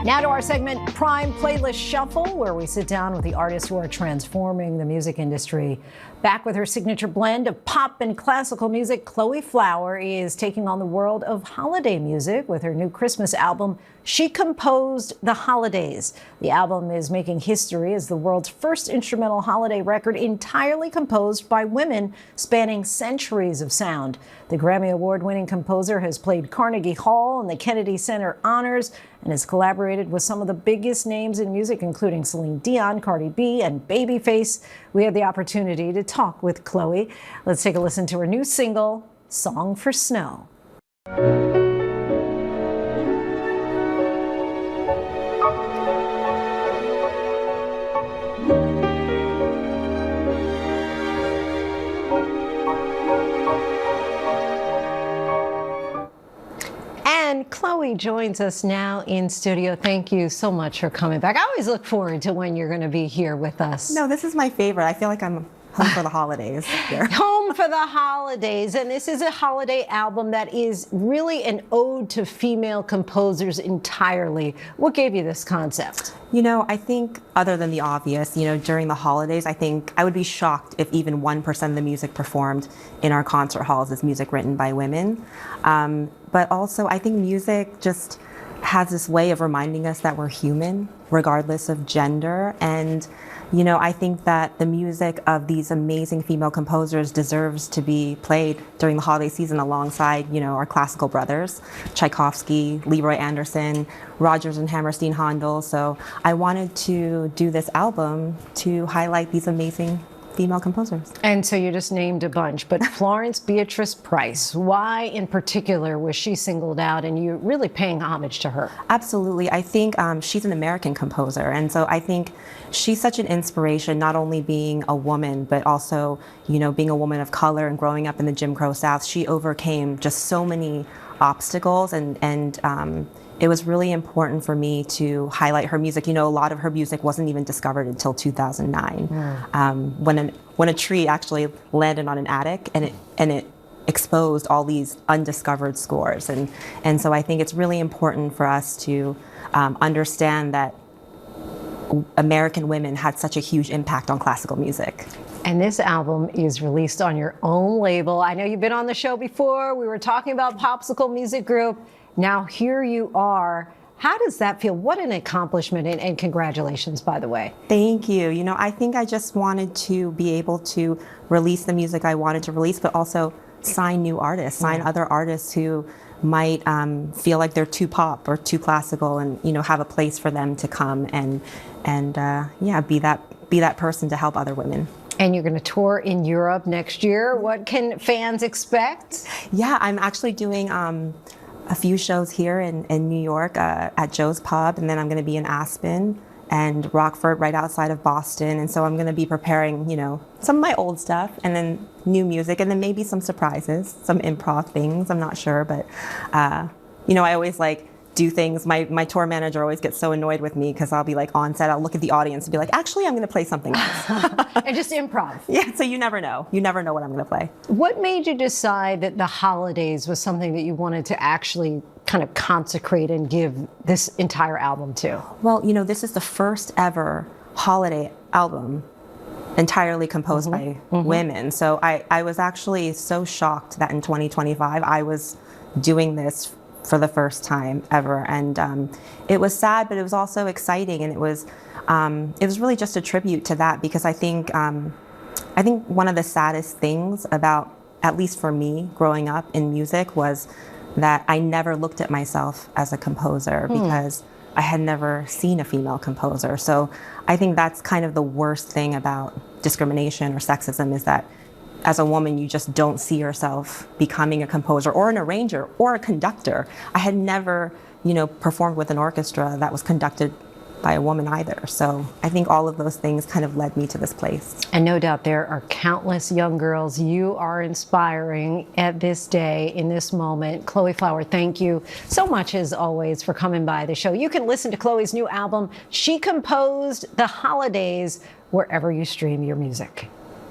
Now to our segment, Prime Playlist Shuffle, where we sit down with the artists who are transforming the music industry. Back with her signature blend of pop and classical music, Chloe Flower is taking on the world of holiday music with her new Christmas album, She Composed the Holidays. The album is making history as the world's first instrumental holiday record entirely composed by women, spanning centuries of sound. The Grammy Award-winning composer has played Carnegie Hall and the Kennedy Center Honors and has collaborated with some of the biggest names in music, including Celine Dion, Cardi B, and Babyface. We had the opportunity to talk with Chloe. Let's take a listen to her new single, Song for Snow. And Chloe joins us now in studio. Thank you so much for coming back. I always look forward to when you're going to be here with us. No, this is my favorite. I feel like I'm home for the holidays here. Home for the holidays. And this is a holiday album that is really an ode to female composers entirely. What gave you this concept? You know, I think other than the obvious, during the holidays, I think I would be shocked if even 1% of the music performed in our concert halls is music written by women. But also, I think music just has this way of reminding us that we're human, regardless of gender. And, I think that the music of these amazing female composers deserves to be played during the holiday season alongside, our classical brothers, Tchaikovsky, Leroy Anderson, Rodgers and Hammerstein Handel. So I wanted to do this album to highlight these amazing female composers. And so you just named a bunch, but Florence Beatrice Price, why in particular was she singled out and you're really paying homage to her? Absolutely. I think she's an American composer. And so I think she's such an inspiration, not only being a woman, but also, being a woman of color and growing up in the Jim Crow South. She overcame just so many obstacles and it was really important for me to highlight her music. A lot of her music wasn't even discovered until 2009, when a tree actually landed on an attic and it exposed all these undiscovered scores. And so I think it's really important for us to understand that American women had such a huge impact on classical music. And this album is released on your own label. I know you've been on the show before. We were talking about Popsicle Music Group. Now here you are. How does that feel? What an accomplishment, and congratulations, by the way. Thank you. I think I just wanted to be able to release the music I wanted to release, but also sign new artists, sign other artists who might feel like they're too pop or too classical, and have a place for them to come and be that person to help other women. And you're going to tour in Europe next year. What can fans expect? Yeah, I'm actually doing a few shows here in New York at Joe's Pub, and then I'm going to be in Aspen and Rockford right outside of Boston. And so I'm going to be preparing, some of my old stuff and then new music and then maybe some surprises, some improv things. I'm not sure, but, I always do things. My tour manager always gets so annoyed with me because I'll be on set, I'll look at the audience and be like, actually, I'm going to play something else. And just improv. Yeah, so you never know. You never know what I'm going to play. What made you decide that the holidays was something that you wanted to actually kind of consecrate and give this entire album to? Well, this is the first ever holiday album entirely composed by women. So I was actually so shocked that in 2025 I was doing this for the first time ever, and it was sad, but it was also exciting, and it was really just a tribute to that, because I think one of the saddest things about, at least for me, growing up in music was that I never looked at myself as a composer because I had never seen a female composer. So I think that's kind of the worst thing about discrimination or sexism, is that as a woman, you just don't see yourself becoming a composer or an arranger or a conductor. I had never, performed with an orchestra that was conducted by a woman either. So I think all of those things kind of led me to this place. And no doubt there are countless young girls you are inspiring at this day, in this moment. Chloe Flower, thank you so much, as always, for coming by the show. You can listen to Chloe's new album, She Composed the Holidays, wherever you stream your music.